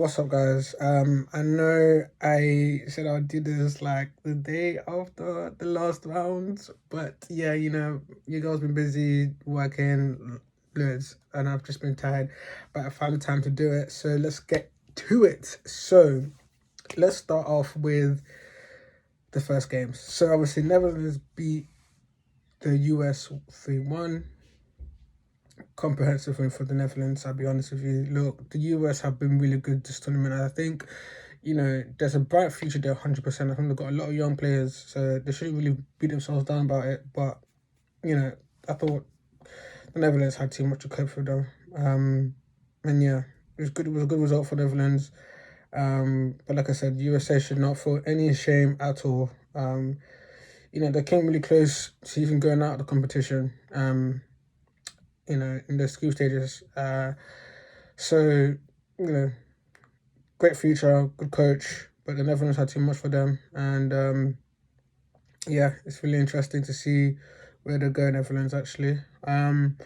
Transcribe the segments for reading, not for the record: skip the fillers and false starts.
What's up, guys? I know I said I'll do this like the day after the last round, but yeah, you guys been busy working loads, and I've just been tired, but I found the time to do it. So let's get to it. So let's start off with the first games. So obviously, Netherlands beat the US 3-1. Comprehensive win for the Netherlands. I'll be honest with you. Look, the US have been really good this tournament. I think, there's a bright future there, 100%. I think they've got a lot of young players, so they shouldn't really beat themselves down about it. But, I thought the Netherlands had too much to cope with them. And yeah, it was good. It was a good result for the Netherlands. But like I said, USA should not feel any shame at all. They came really close to even going out of the competition. In the school stages. So, great future, good coach, but the Netherlands had too much for them. And yeah, it's really interesting to see where they go, Netherlands, actually. Then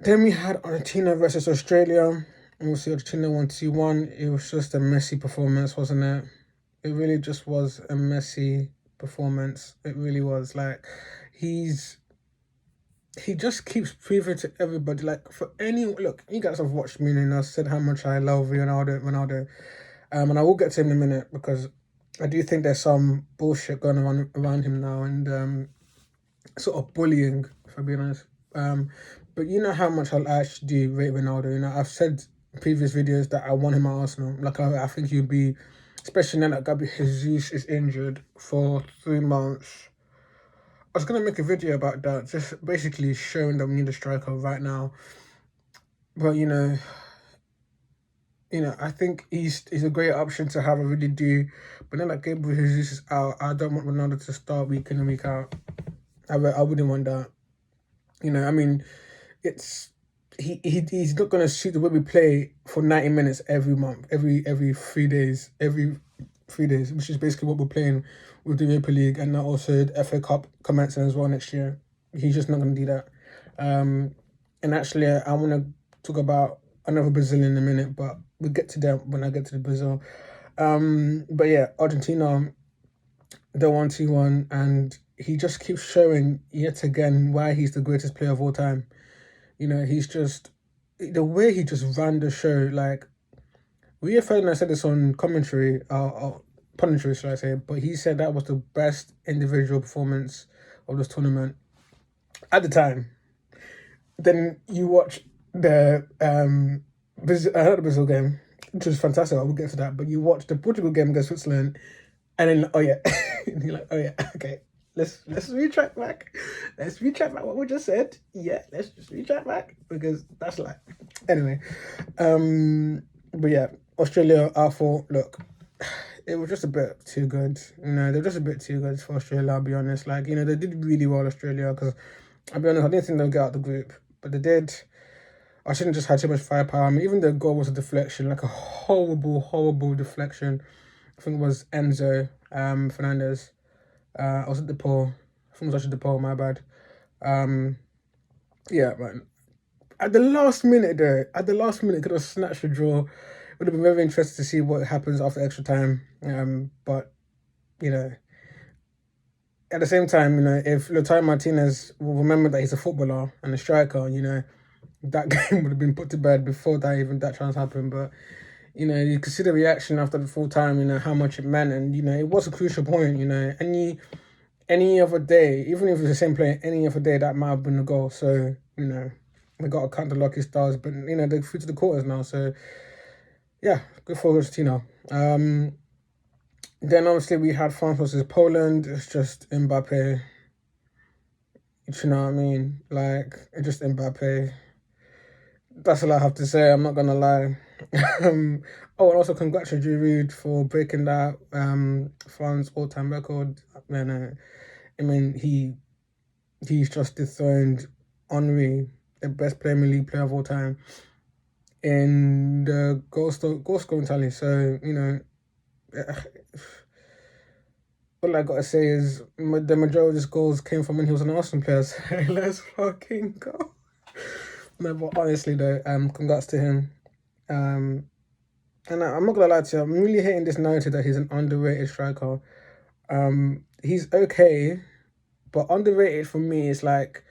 we had Argentina versus Australia. Obviously, Argentina won 2-1. It was just a messy performance, wasn't it? It really just was a messy performance. It really was. Like, he just keeps proving to everybody, like, for any look, you guys have watched me and I said how much I love Ronaldo. And I will get to him in a minute because I do think there's some bullshit going on around him now and sort of bullying, if I'm being honest. But you know how much I actually do rate Ronaldo. I've said in previous videos that I want him at Arsenal. Like, I think he'd be, especially now that Gabi Jesus is injured for 3 months. I was gonna make a video about that, just basically showing that we need a striker right now. But I think he's a great option to have. I really do. But then, like, Gabriel Jesus is out. I don't want Ronaldo to start week in and week out. I wouldn't want that. I mean, it's he's not gonna suit the way we play for 90 minutes every month, every 3 days, which is basically what we're playing with the Europa League, and now also the FA Cup commencing as well next year. He's just not gonna do that. And actually, I want to talk about another Brazilian in a minute, but we'll get to that when I get to the Brazil. But yeah, Argentina, they won 2-1, and he just keeps showing yet again why he's the greatest player of all time. He's just, the way he just ran the show, like, Rio Ferdinand said this on commentary, punditry, should I say, but he said that was the best individual performance of this tournament at the time. Then you watch the Brazil game, which was fantastic. I will get to that, but you watch the Portugal game against Switzerland, and then oh yeah, and you're like, oh yeah, okay. Let's retract back. Let's retract back what we just said. Yeah, let's just retract back because that's like anyway. But yeah, Australia, I thought, look, it was just a bit too good. They're just a bit too good for Australia, I'll be honest. Like, they did really well, Australia, because I'll be honest, I didn't think they'll get out the group, but they did. I shouldn't just had too much firepower. I mean, even their goal was a deflection, like a horrible, horrible deflection. I think it was Enzo Fernandez. I was at the pole. I think it was actually the pole, my bad. Yeah, man. At the last minute, though, could have snatched the draw. Would have been very interesting to see what happens after extra time. But at the same time, if Lautaro Martinez will remember that he's a footballer and a striker, that game would have been put to bed before that chance happened. But you could see the reaction after the full time. How much it meant, and it was a crucial point. Any other day, even if it's the same player, any other day that might have been the goal. So we got to count the lucky stars, but they're through to the quarters now. So yeah, good for Argentina. Then obviously we had France versus Poland. It's just Mbappe. You know what I mean? Like, it's just Mbappe. That's all I have to say. I'm not gonna lie. And also congrats to Giroud for breaking that France all-time record. Man, I mean he's just dethroned Henry, the best Premier League player of all time, in the goal scoring tally. So all I gotta say is the majority of his goals came from when he was an Arsenal player. So let's fucking go. No, but honestly though, congrats to him. And I'm not gonna lie to you, I'm really hating this narrative that he's an underrated striker. He's okay, but underrated for me is like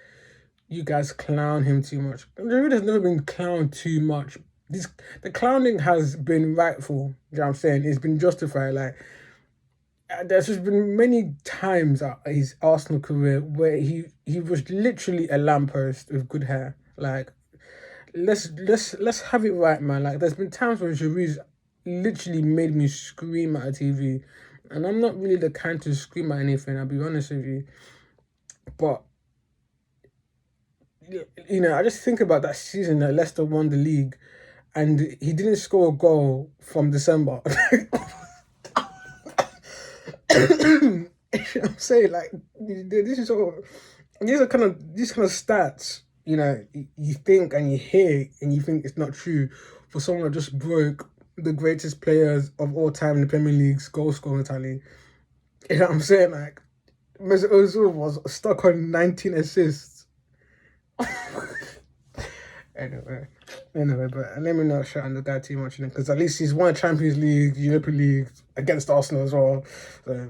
you guys clown him too much. Really has never been clowned too much. The clowning has been rightful. You know what I'm saying? It's been justified. Like there's just been many times at his Arsenal career where he was literally a lamppost with good hair. Like let's have it right, man. Like there's been times where Giroud's literally made me scream at a TV, and I'm not really the kind to scream at anything. I'll be honest with you, but I just think about that season that Leicester won the league, and he didn't score a goal from December. I'm saying like this is all. These kind of stats. You think and you hear and you think it's not true for someone that just broke the greatest players of all time in the Premier League's goal scoring tally. You know what I'm saying? Like Mesut Ozil was stuck on 19 assists. Anyway, but let me not shut on the guy too much, because at least he's won Champions League, Europa League against Arsenal as well. So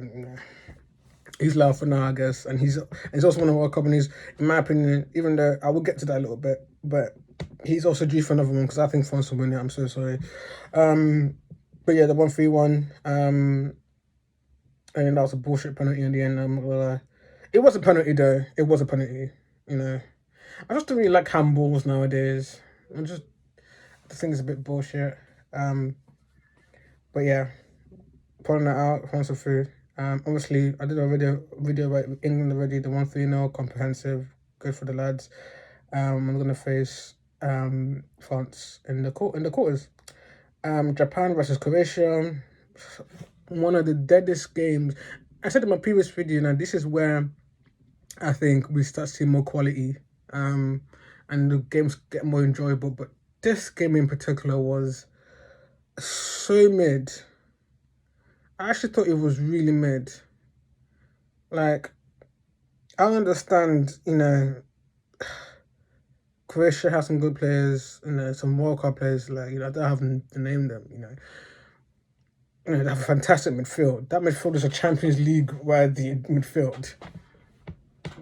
he's loud for now, I guess, and he's also won a World Cup, and he's, in my opinion, even though I will get to that a little bit, but he's also due for another one because I think France will win it. I'm so sorry. But yeah, the 1-3-1, and that was a bullshit penalty in the end. I'm not gonna lie. It was a penalty though. It was a penalty. I just don't really like handballs nowadays. I think it's a bit bullshit. But yeah, pulling that out, France are through. Obviously, I did a video about England already. The 1-3-0 comprehensive, good for the lads. I'm gonna face France in the quarters. Japan versus Croatia, one of the deadest games. I said in my previous video, this is where I think we start seeing more quality, and the games get more enjoyable. But this game in particular was so mid. I actually thought it was really mid. Like, I understand, Croatia has some good players, some World Cup players, like, I don't have to name them, they have a fantastic midfield. That midfield is a Champions League worthy midfield.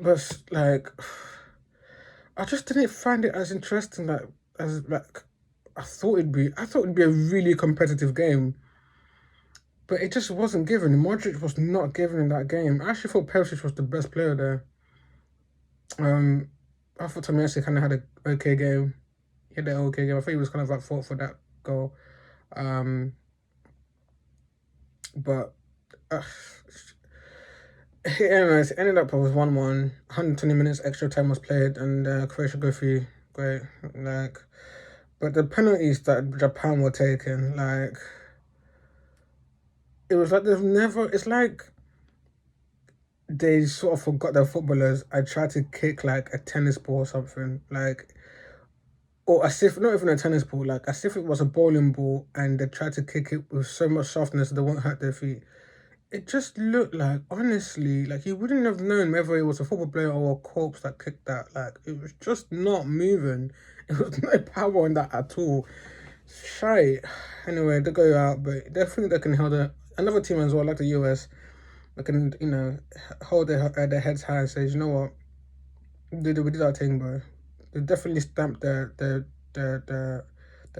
But, like, I just didn't find it as interesting, as I thought it'd be. I thought it'd be a really competitive game. But it just wasn't given. Modric was not given in that game. I actually thought Perisic was the best player there. I thought Messi kind of had an okay game. He had an okay game. I think he was kind of at fault for that goal. But anyways, it ended up it was 1-1. 120 minutes extra time was played, and Croatia go through. Great, but the penalties that Japan were taking, it was like they've never. It's like they sort of forgot their footballers. I tried to kick like a tennis ball or something, or as if not even a tennis ball, as if it was a bowling ball, and they tried to kick it with so much softness that they won't hurt their feet. It just looked like, honestly, you wouldn't have known whether it was a football player or a corpse that kicked that. It was just not moving. It was no power in that at all. Shy. Anyway, they go out, but definitely they can hold another team as well, like the US. They can, hold their heads high and say, you know what, we did our thing, bro. They definitely stamped their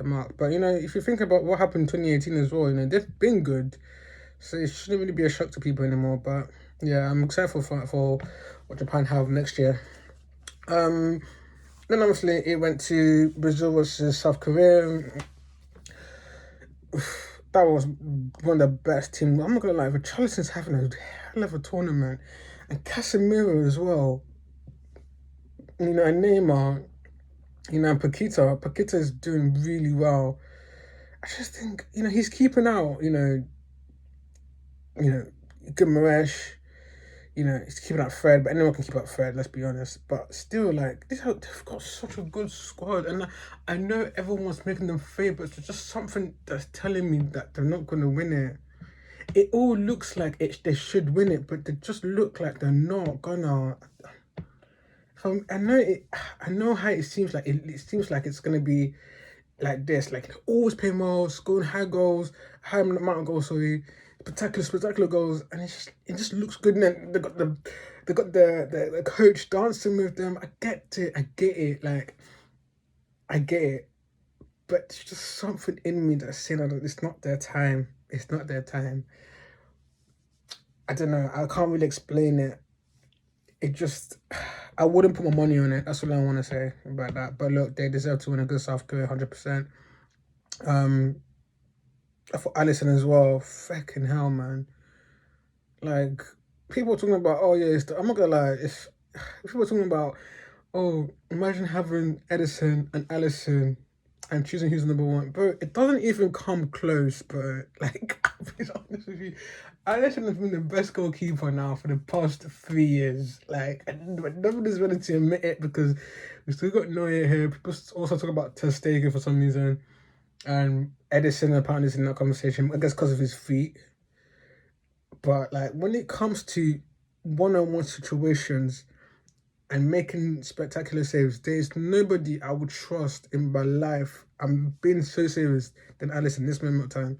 mark. But if you think about what happened in 2018 as well, they've been good. So it shouldn't really be a shock to people anymore. But yeah, I'm excited for what Japan have next year. Then obviously it went to Brazil versus South Korea. That was one of the best teams. I'm not gonna lie, Richarlison's having a hell of a tournament, and Casemiro as well. And Neymar, and Paqueta. Paqueta is doing really well. I just think he's keeping out. Guimaraes, he's keeping out Fred, but anyone can keep out Fred, let's be honest. But still, they've got such a good squad, and I know everyone's making them favourites. There's just something that's telling me that they're not going to win it. It all looks like they should win it, but they just look like they're not gonna. I know how it seems like. It seems like it's going to be like this, like always playing well, scoring high goals, high amount of goals, sorry, spectacular goals, and it just looks good. And then they got the coach dancing with them. I get it, like I get it, but there's just something in me that's saying that it's not their time. It's not their time. I don't know. I can't really explain it. It just, I wouldn't put my money on it. That's all I want to say about that. But look, they deserve to win a good South Korea, 100%. For Allison as well, fucking hell, man. Like, people are talking about, oh yeah, I'm not gonna lie, if people are talking about, oh, imagine having Edison and Allison and choosing who's number one, bro. It doesn't even come close, bro. Like, I'll be honest with you, Allison has been the best goalkeeper now for the past 3 years. Like, but nobody's ready to admit it because we still got Neuer here. People also talk about Ter Stegen for some reason. And Edison apparently is in that conversation, I guess because of his feet. But like when it comes to one-on-one situations and making spectacular saves, there's nobody I would trust in my life. I'm being so serious than Alisson in this moment of time.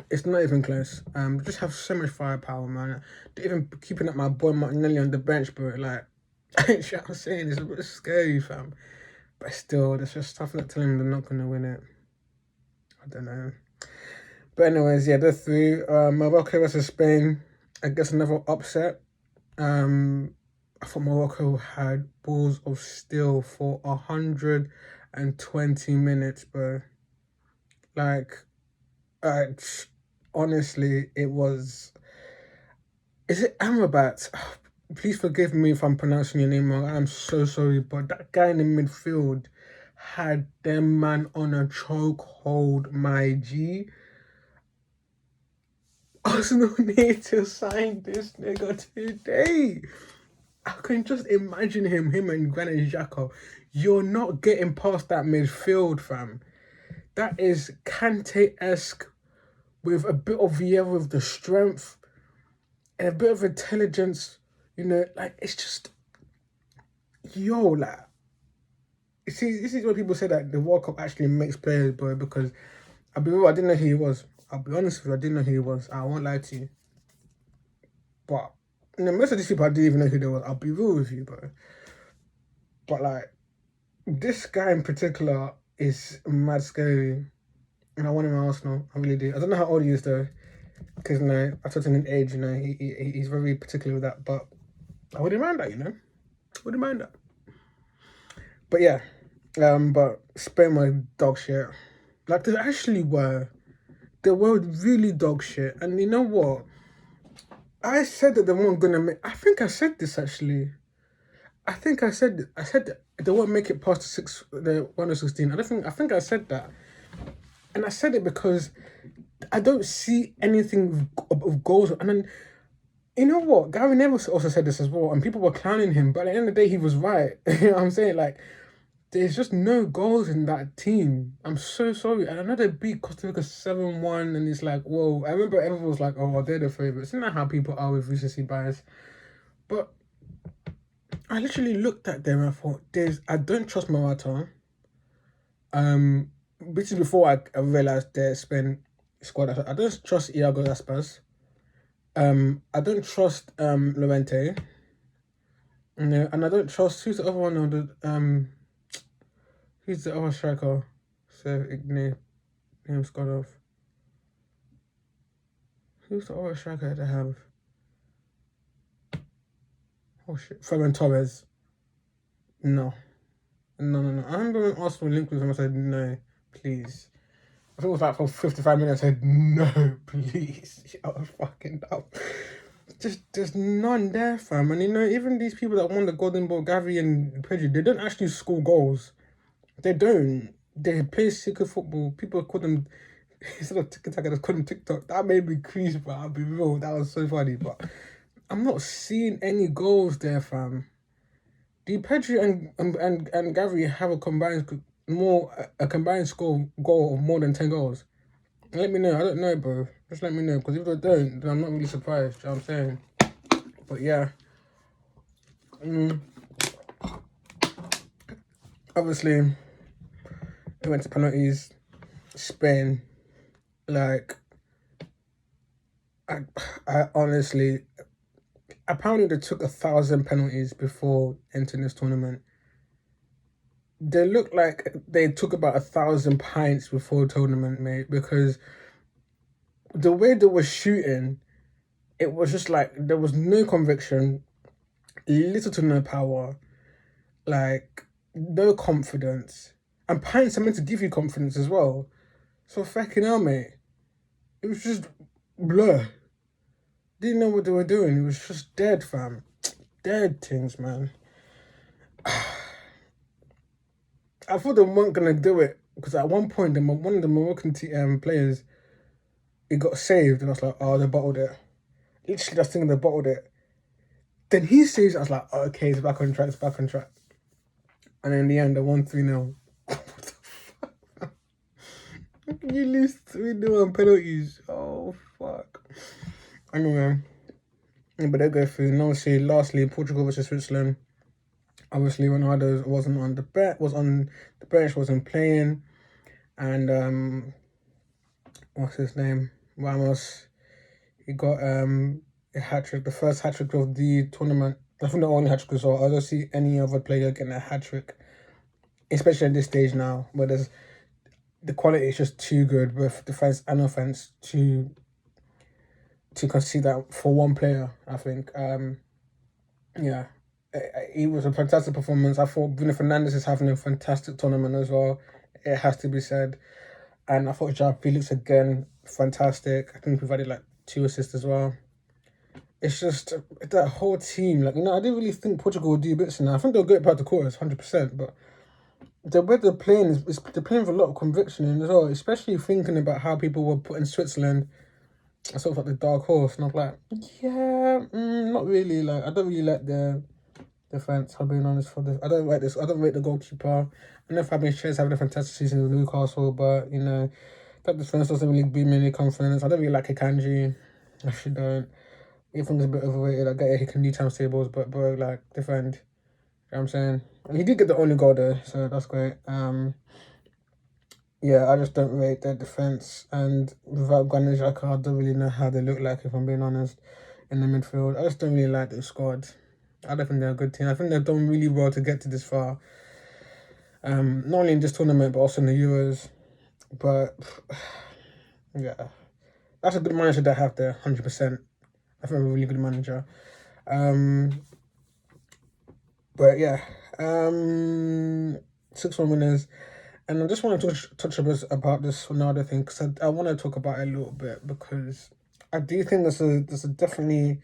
It's not even close. Just have so much firepower, man. They're even keeping up my boy Martinelli on the bench, bro. Like, shit, I'm saying it's a bit scary, fam. But still, there's just stuff that telling them they're not gonna win it. I don't know. But anyways, yeah, they're through. Morocco versus Spain. I guess another upset. I thought Morocco had balls of steel for 120 minutes, bro. Like, honestly, it was. Is it Amrabat? Please forgive me if I'm pronouncing your name wrong. I'm so sorry, but that guy in the midfield had them man on a chokehold, my G. Arsenal need to sign this nigga today. I can just imagine him and Granit Xhaka. You're not getting past that midfield, fam. That is Kante-esque with a bit of Vieira with the strength and a bit of intelligence. You know, like, it's just, yo, like, you see, this is what people say that the World Cup actually makes players, bro, because I didn't know who he was. I'll be honest with you, I didn't know who he was. I won't lie to you. But, you know, most of these people, I didn't even know who they were. I'll be real with you, bro. But, like, this guy in particular is mad scary. And I want him in Arsenal. I really do. I don't know how old he is, though. Because, you know, I told him in age, you know, he's very particular with that. But I wouldn't mind that, you know. Wouldn't mind that. But, yeah. But Spain were dog shit. Like, they actually were. They were really dog shit. And you know what? I said that they weren't going to make... I think I said this, actually. I said that they won't make it past the 1 of 16. I think I said that. And I said it because I don't see anything of goals. And then, you know what? Gary Neville also said this as well. And people were clowning him. But at the end of the day, he was right. You know what I'm saying? Like, there's just no goals in that team. I'm so sorry. And I know they beat Costa Rica 7-1. And it's like, whoa. I remember everyone was like, oh, they're the favourites. Isn't that how people are with recency bias? But I literally looked at them and I thought, I don't trust Morata. Which is before I realized their Spain squad. I don't trust Iago Aspas. I don't trust Lorente. No, and I don't trust who's the other one on the who's the other striker? So Igne name's gone off. Who's the other striker they have? Oh shit, Ferran Torres. No. I remember when Arsenal linked with him, I said no, please. I think it was like for 55 minutes. I said no, please. I was fucking dumb. There's none there, fam. And you know, even these people that won the Golden Ball, Gavi and Pedri, they don't actually score goals. They don't. They play secret football. People call them, instead of TikTok, I just call them TikTok. That made me crease, but I'll be real. That was so funny. But I'm not seeing any goals there, fam. Do Pedri and Gavi have a combined score goal of more than 10 goals? Let me know. I don't know, bro. Just let me know. Because if they don't, then I'm not really surprised. You know what I'm saying? But yeah. Obviously, It went to penalties. Spain, like, I honestly, apparently they took 1,000 penalties before entering this tournament. They look like they took about 1,000 pints before the tournament, mate, because the way they were shooting, it was just like there was no conviction, little to no power, like no confidence. And pints are meant to give you confidence as well. So fucking hell, mate. It was just blur. Didn't know what they were doing. It was just dead, fam. Dead things, man. I thought they weren't gonna do it because at one point, one of the Moroccan players, it got saved, and I was like, oh, they bottled it. Literally, just thinking they bottled it. Then he saves it. I was like, oh, okay, it's back on track. It's back on track. And in the end, they won 3-0. What the fuck? How can you lose 3-0 on penalties? Oh fuck. Anyway, yeah, but they go through. And obviously, lastly, Portugal versus Switzerland. Obviously, Ronaldo wasn't on the was on the bench, wasn't playing, and what's his name? Ramos. He got a hat trick, the first hat trick of the tournament. I think the only hat trick as well. I don't see any other player getting a hat trick, especially at this stage now, where the quality is just too good with defense and offense to concede that for one player. I think. Yeah, it was a fantastic performance. I thought Bruno Fernandes is having a fantastic tournament as well. It has to be said. And I thought João Felix again, fantastic. I think he provided like 2 assists as well. It's just that whole team. Like, I didn't really think Portugal would do bits in that. I think they'll get past the quarters, 100%. But the way they're playing is they're playing with a lot of conviction in as well. Especially thinking about how people were putting Switzerland as sort of like the dark horse, and I'm like, yeah, not really. Like, I don't really like the defense. I'll be honest for this. I don't rate this. I don't rate the goalkeeper. I know Fabian Schär's having a fantastic season with Newcastle, but that defense doesn't really give me any confidence. I don't really like Akanji. I actually don't. Ethan's a bit overrated. I get it, he can do times tables, but bro, like, defend. You know what I'm saying? He did get the only goal there, so that's great. Yeah, I just don't rate their defense, and without Granit Xhaka, I don't really know how they look like, if I'm being honest, in the midfield. I just don't really like the squad. I don't think they're a good team. I think they've done really well to get to this far. Not only in this tournament, but also in the Euros. But yeah, that's a good manager they have there, 100%. I think a really good manager. But yeah, 6-1 winners. And I just want to touch a bit about this Ronaldo thing, because I want to talk about it a little bit, because I do think there's a definitely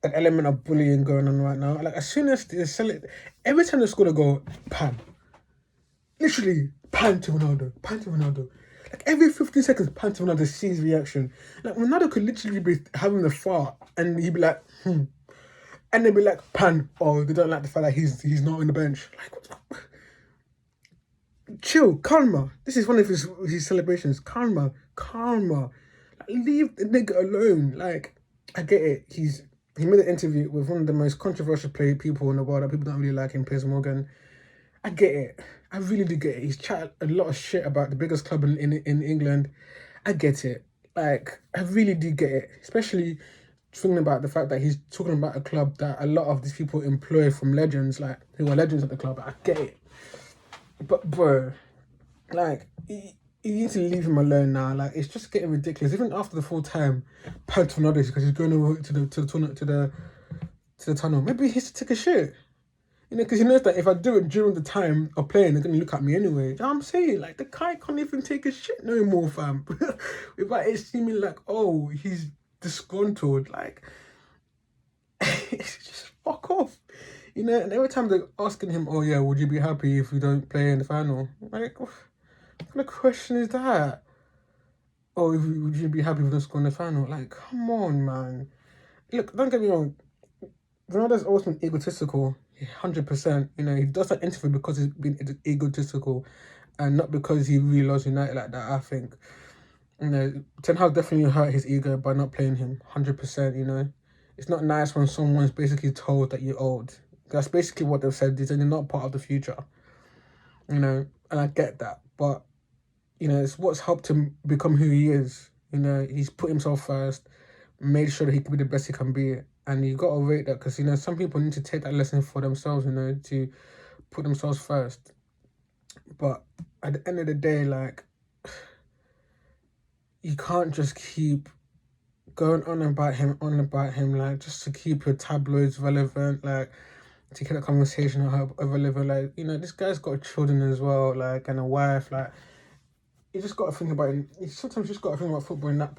an element of bullying going on right now. Like, as soon as they sell it, every time they score a goal, pan. Literally, pan to Ronaldo, pan to Ronaldo. Like, every 15 seconds, pan to Ronaldo, see his reaction. Like, Ronaldo could literally be having the fart, and he'd be like, And they'd be like, pan, oh, they don't like the fact that he's not on the bench. Like, what the fuck? Chill, calma. This is one of his celebrations. Calma. Like, leave the nigga alone. Like, I get it. He made an interview with one of the most controversial people in the world that people don't really like him, Piers Morgan. I get it. I really do get it. He's chatted a lot of shit about the biggest club in England. I get it. Like, I really do get it. Especially thinking about the fact that he's talking about a club that a lot of these people employ from legends, like, who are legends at the club. I get it. But bro, like, you need to leave him alone now. Like, it's just getting ridiculous. Even after the full time, Pat Ronaldo, because he's going over to the tunnel. Maybe he has to take a shit. Because he knows that if I do it during the time of playing, they're gonna look at me anyway. You know what I'm saying? Like, the guy can't even take a shit no more, fam. Without it seeming like, oh, he's disgruntled. Like, just fuck off. And every time they're asking him, oh yeah, would you be happy if we don't play in the final? Like, what kind of question is that? Oh, would you be happy if we don't score in the final? Like, come on, man. Look, don't get me wrong. Ronaldo's always been egotistical, 100%. He does that interview because he's been egotistical, and not because he really loves United like that. I think, Ten Hag definitely hurt his ego by not playing him, 100%. It's not nice when someone's basically told that you're old. That's basically what they've said. They're not part of the future. you know, and I get that. But, you know, it's what's helped him become who he is. You know, he's put himself first, made sure that he can be the best he can be. And you got to rate that because, you know, some people need to take that lesson for themselves, you know, to put themselves first. But at the end of the day, like, you can't just keep going on about him, like, just to keep your tabloids relevant, like, to keep the conversation relevant. Like, you know, this guy's got children as well, like, and a wife. Like, you just got to think about it. You sometimes just got to think about football in that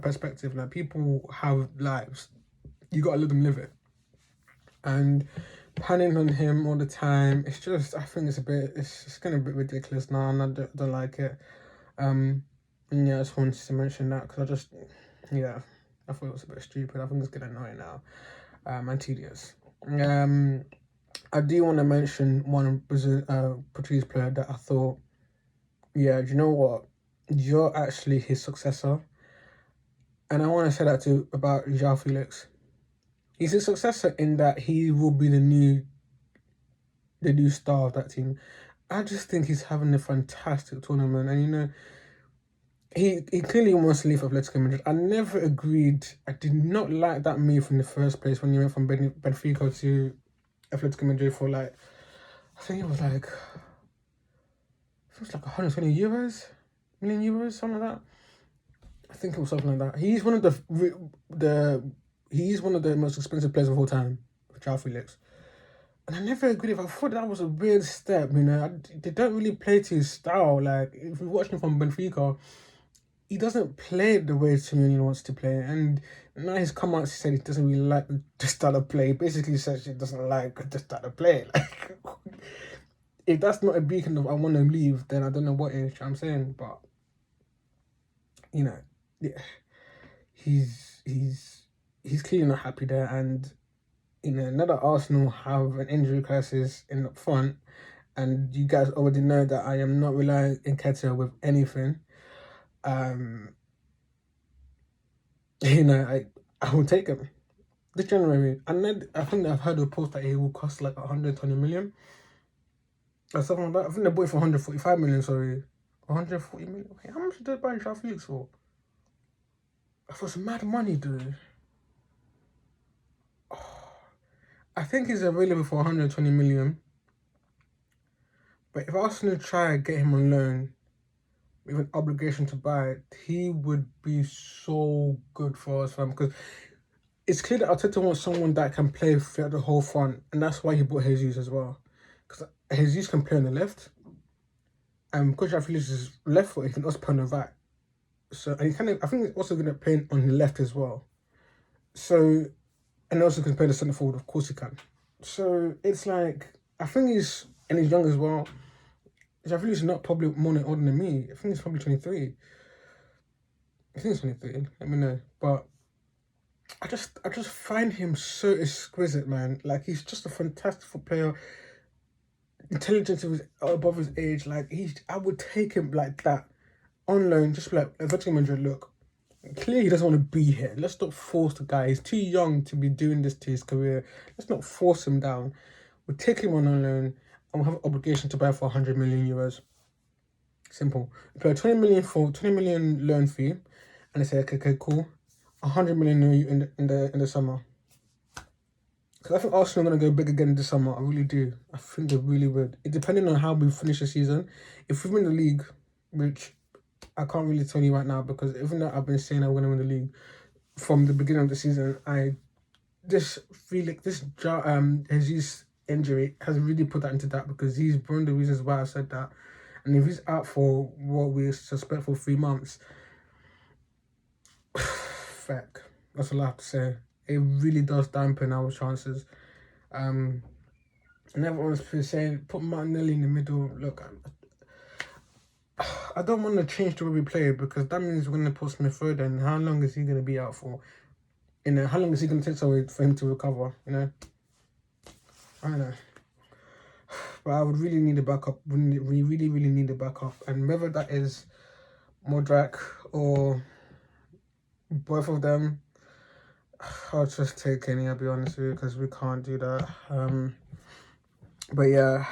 perspective. Like, people have lives. You got to let them live it. And panning on him all the time, it's just, I think it's getting a bit ridiculous now, and I don't like it. And yeah, I just wanted to mention that because yeah, I thought it was a bit stupid. I think it's getting annoying now, and tedious. I do want to mention one Portuguese player that I thought, yeah, do you know what? You're actually his successor. And I want to say that too about João Felix. He's a successor in that he will be the new star of that team. I just think he's having a fantastic tournament, and you know, he clearly wants to leave Atletico Madrid. I never agreed. I did not like that move in the first place when he went from Benfica to Atletico Madrid for like, I think it was like 120 million euros, something like that. I think it was something like that. He's one of the most expensive players of all time, João Felix. And I never agreed with. I thought that was a weird step, you know. They don't really play to his style. Like, if you watch him from Benfica, he doesn't play the way Simeone wants to play. And now he's come out and said he doesn't really like the style of play. He basically says he doesn't like the style of play. Like, if that's not a beacon of I want to leave, then I don't know what is. You know what I'm saying? But, you know, yeah, he's clearly not happy there. And, you know, now that Arsenal have an injury crisis in the front, and you guys already know that I am not relying on Nketiah with anything. You know, I will take him this January. And I think I've heard a post that he will cost like 120 million or something like that. I think they bought it for 145 million. Sorry, 140 million. Wait, how much did they buy João Felix for? I thought it's mad money, dude. I think he's available for 120 million. But if Arsenal try and get him on loan with an obligation to buy it, he would be so good for us, fam. Because it's clear that Arteta wants someone that can play throughout the whole front, and that's why he bought Jesus as well. Because Jesus can play on the left, and because João Felix is left foot, he can also play on the right. So, and I think he's also going to play on the left as well. So, and also can play the centre forward, of course he can. So it's like, I think he's young as well. João Felix is not probably more older than me. I think he's probably 23. I think he's 23. Let me know. But I just find him so exquisite, man. Like, he's just a fantastic player. Intelligence is above his age. Like, I would take him like that on loan, just like Atletico Madrid. Look, clearly he doesn't want to be here. Let's not force the guy. He's too young to be doing this to his career. Let's not force him down. We'll take him on loan, and we'll have an obligation to buy for 100 million euros. Simple. We pay 20 million loan fee, and they say, okay, cool. 100 million in the summer. Because I think Arsenal are going to go big again this summer. I really do. I think they really would. It depending on how we finish the season. If we win the league, which I can't really tell you right now, because even though I've been saying I'm going to win the league from the beginning of the season, Jesus injury has really put that into that, because he's one of the reasons why I said that. And if he's out for what we suspect for 3 months, feck. That's all I have to say. It really does dampen our chances. And everyone's saying, put Martinelli in the middle. Look, I don't want to change the way we play, because that means we're going to put Smith Rowe. And how long is he going to be out for? You know, how long is he going to take for him to recover? You know, I don't know. But I would really need a backup. We really, really need a backup. And whether that is Modric or both of them, I'll just take any, I'll be honest with you, because we can't do that. But yeah,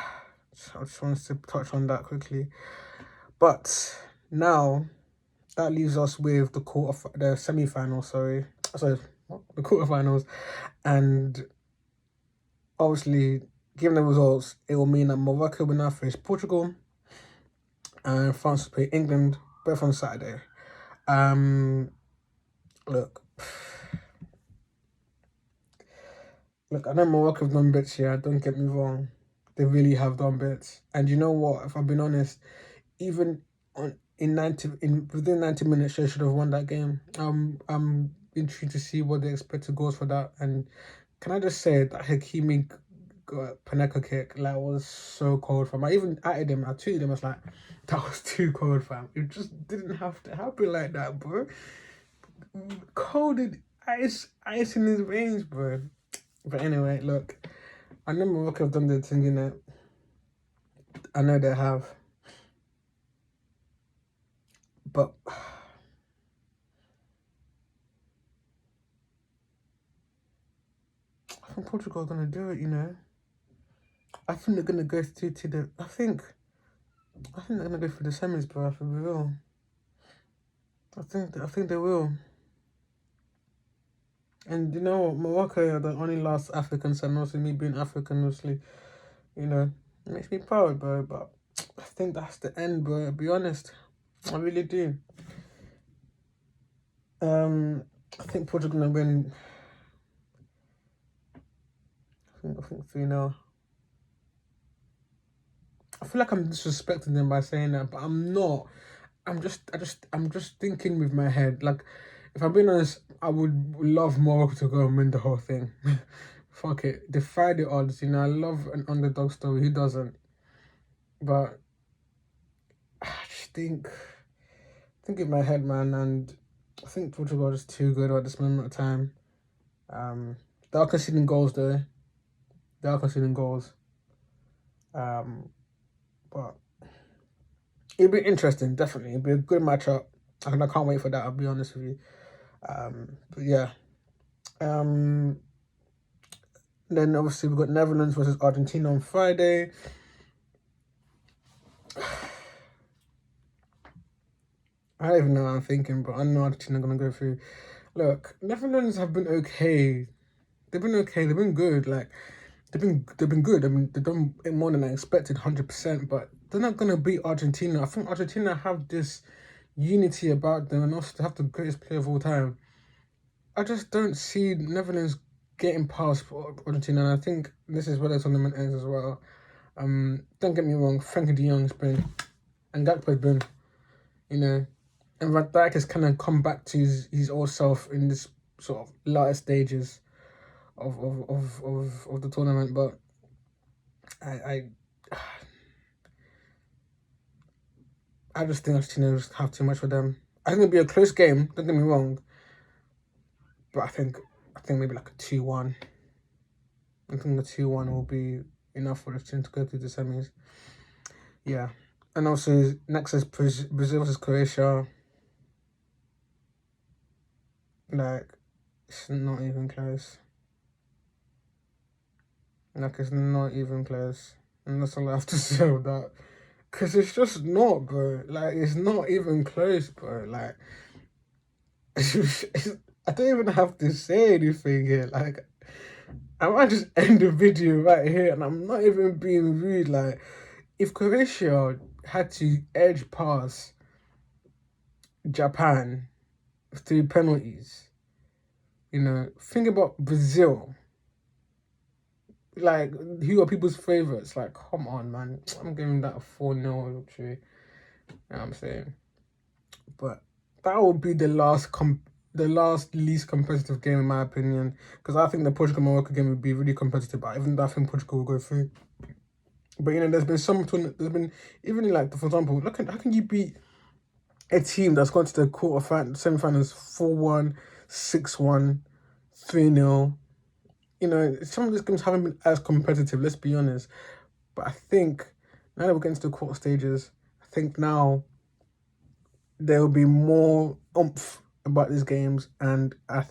I just wanted to touch on that quickly. But now that leaves us with the semi-final. Sorry, the quarterfinals, and obviously, given the results, it will mean that Morocco will now face Portugal, and France will play England both on Saturday. Look, I know Morocco have done bits here. Don't get me wrong, they really have done bits. And you know what? If I've been honest, even within 90 minutes, they should have won that game. I'm intrigued to see what they expect goals for that. And can I just say that Hakimi Paneka kick like was so cold, fam. I even added him. I tweeted him. I was like, that was too cold, fam. It just didn't have to happen like that, bro. Cold ice in his veins, bro. But anyway, look, I know Morocco have done their thing in it. I know they have, but I think Portugal are gonna do it. You know, I think they're gonna go through to the. I think they're gonna go for the semis, bro. For real. I think they will. And you know what, Morocco are the only last African son. Also, me being African, obviously, you know, it makes me proud, bro. But I think that's the end, bro. I'll be honest, I really do. I think Portugal gonna win. I think 3-0. I feel like I'm disrespecting them by saying that, but I'm not. I'm just thinking with my head. Like, if I'm being honest, I would love Morocco to go and win the whole thing. Fuck it, defy the odds. You know, I love an underdog story. Who doesn't? But I just think in my head, man, and I think Portugal is too good at this moment of time. They are conceding goals, though. They are conceding goals. But it'll be interesting, definitely. It'll be a good matchup. And I can't wait for that, I'll be honest with you. But yeah. Then obviously we've got Netherlands versus Argentina on Friday. I don't even know what I'm thinking, but I know Argentina are gonna go through. Look, Netherlands have been okay. They've been okay. They've been good. Like they've been good. I mean, they've done it more than I expected, 100%. But they're not gonna beat Argentina. I think Argentina have this unity about them, and also they have the greatest player of all time. I just don't see Netherlands getting past Argentina, and I think this is where the tournament ends as well. Don't get me wrong, Frankie de Jong's been, and Gakpo's been, you know, and Van Dijk has kind of come back to his old self in this sort of latter stages of the tournament. But I just think Argentina just have too much for them. I think it'll be a close game. Don't get me wrong, but I think maybe like a 2-1. I think the 2-1 will be enough for the team to go through the semis. Yeah. And also, next is Brazil versus Croatia. Like, it's not even close. Like, it's not even close. And that's all I have to say about that. Because it's just not, bro. Like, it's not even close, bro. Like, I don't even have to say anything here. Like, I might just end the video right here, and I'm not even being rude. Like, if Croatia had to edge past Japan through penalties, you know, think about Brazil. Like, who are people's favourites? Like, come on, man. I'm giving that a 4-0 victory. You know what I'm saying? But that would be the last least competitive game in my opinion, because I think the Portugal Morocco game would be really competitive. But even though I think Portugal will go through. But you know, there's been even like, for example, look at how can you beat a team that's gone to the semi-finals 4-1, 6-1, 3-0. You know, some of these games haven't been as competitive, let's be honest. But I think now that we're getting to the quarter stages, I think now there will be more oomph about these games, and I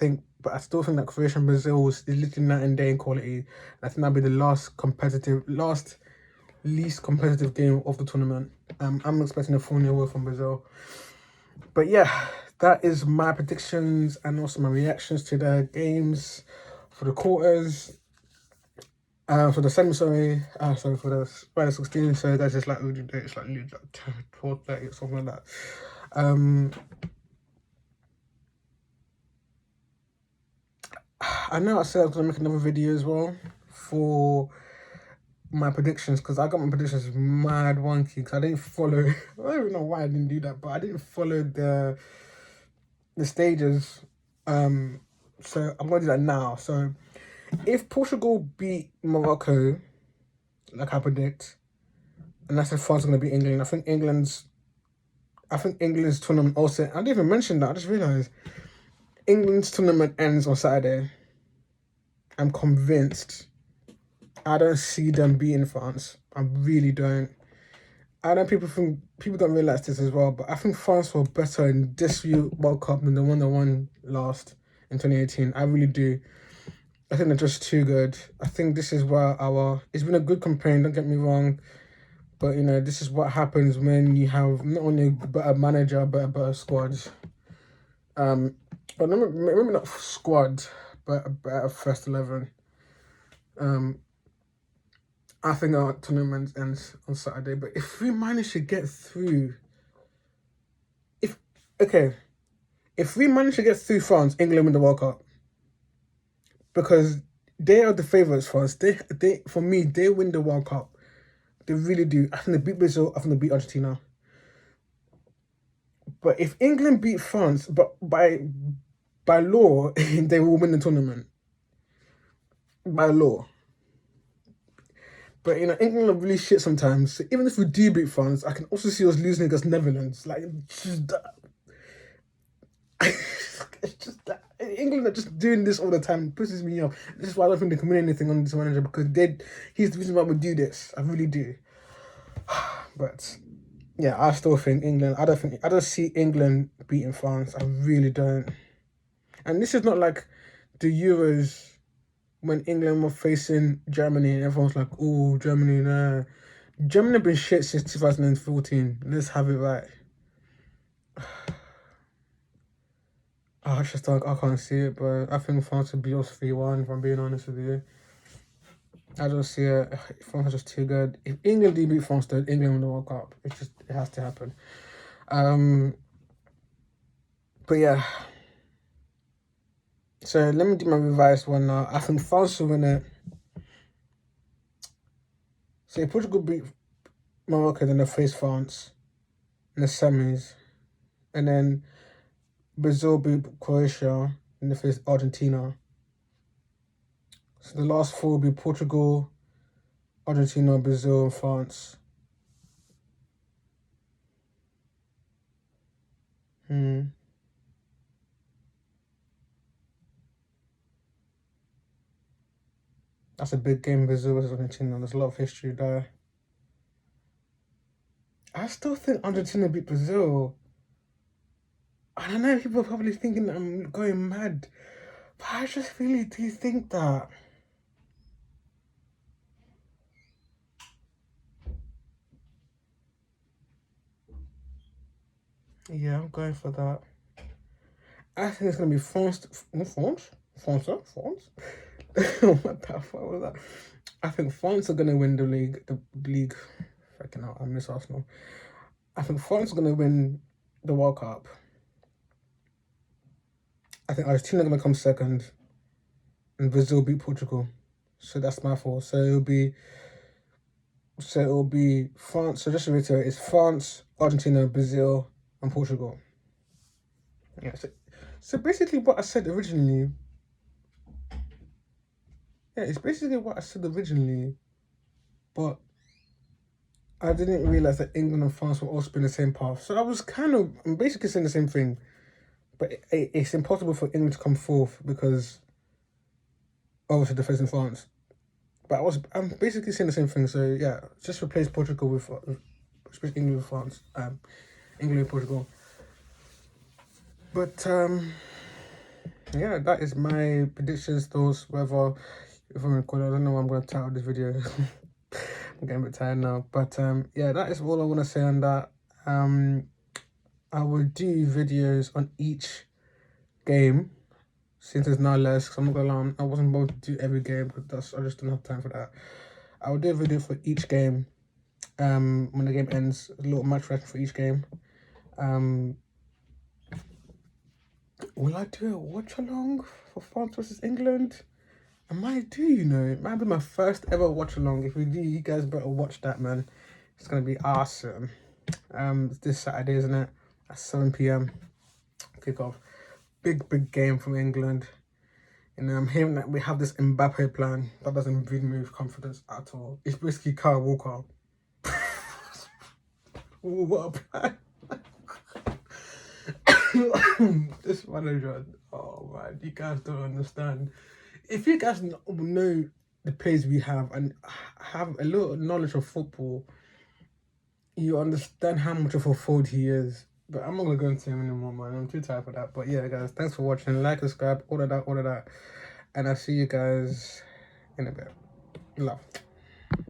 still think that Croatia and Brazil is literally night and day in quality. I think that'll be the last least competitive game of the tournament. I'm expecting a 4-0 away from Brazil. But yeah, that is my predictions and also my reactions to the games for the quarters. For the semi, sorry, for the round of 16. So guys, it's like it's like 12:30 or something like that. I know I said I was gonna make another video as well for my predictions, because I got my predictions mad wonky because I didn't follow. I don't even know why I didn't do that, but I didn't follow the stages. So I'm gonna do that now. So if Portugal beat Morocco, like I predict, and that's if France are gonna beat England, I think England's tournament also. I didn't even mention that. I just realized England's tournament ends on Saturday. I'm convinced. I don't see them beating France. I really don't. I know people don't realize this as well, but I think France were better in this World Cup than the one that won last in 2018. I really do. I think they're just too good. I think this is where it's been a good campaign, don't get me wrong, but you know, this is what happens when you have not only a better manager but a better squad. But maybe not squad, but a better first 11. I think our tournament ends on Saturday, but if we manage to get through, if we manage to get through France, England win the World Cup, because they are the favourites for us. They for me, they win the World Cup. They really do. I think they beat Brazil. I think they beat Argentina. But if England beat France, but by law, they will win the tournament. By law. But you know, England are really shit sometimes. So even if we do beat France, I can also see us losing against Netherlands. Like, just that. It's just that. England are just doing this all the time. It pisses me off. This is why I don't think they can win anything on this manager, because he's the reason why we do this. I really do. But yeah, I still think England. I don't see England beating France. I really don't. And this is not like the Euros when England were facing Germany and everyone's like, "Oh, Germany, nah." Germany have been shit since 2014. Let's have it right. I can't see it, but I think France would beat us 3-1, if I'm being honest with you. I don't see it. France is just too good. If England do beat France, then England win the World Cup. It has to happen. But yeah. So let me do my revised one now. I think France will win it. So if Portugal beat Morocco, then they face France in the semis. And then Brazil beat Croatia, and they face Argentina. So the last four will be Portugal, Argentina, Brazil, and France. That's a big game, Brazil versus Argentina. There's a lot of history there. I still think Argentina beat Brazil. I don't know, people are probably thinking that I'm going mad, but I just really do think that. Yeah, I'm going for that. I think it's going to be France. France? What the fuck was that? I think France are going to win the league. The league. Fucking hell, I miss Arsenal. I think France are going to win the World Cup. I think Argentina are going to come second, and Brazil beat Portugal. So that's my fault. So it'll be France. So just to reiterate, it's France, Argentina, Brazil, and Portugal. Yeah. So basically, what I said originally. Yeah, it's basically what I said originally, but I didn't realize that England and France were also in the same path. So I'm basically saying the same thing, but it's impossible for England to come fourth because obviously they're facing France. But I'm basically saying the same thing. So yeah, just replace Portugal with England with France. England with Portugal. But yeah, that is my predictions, thoughts, whatever. If I'm recording, I don't know what I'm going to title this video. I'm getting a bit tired now. But yeah, that is all I want to say on that. I will do videos on each game since there's now less. Cause I'm not gonna lie, I wasn't able to do every game because I just don't have time for that. I will do a video for each game. When the game ends, a little match reaction for each game. Will I do a watch along for France versus England? I might do, you know. It might be my first ever watch along. If we do, you guys better watch that, man. It's gonna be awesome. It's this Saturday, isn't it? At 7 p.m. Kickoff. Big game from England. And I'm hearing that we have this Mbappe plan that doesn't really move confidence at all. It's basically Kyle Walker. What a plan. This manager, oh man, you guys don't understand. If you guys know the players we have and have a little knowledge of football, you understand how much of a fraud he is. But I'm not gonna go into him anymore, man. I'm too tired for that. But yeah, guys, thanks for watching. Like, subscribe, all of that. And I'll see you guys in a bit. Love.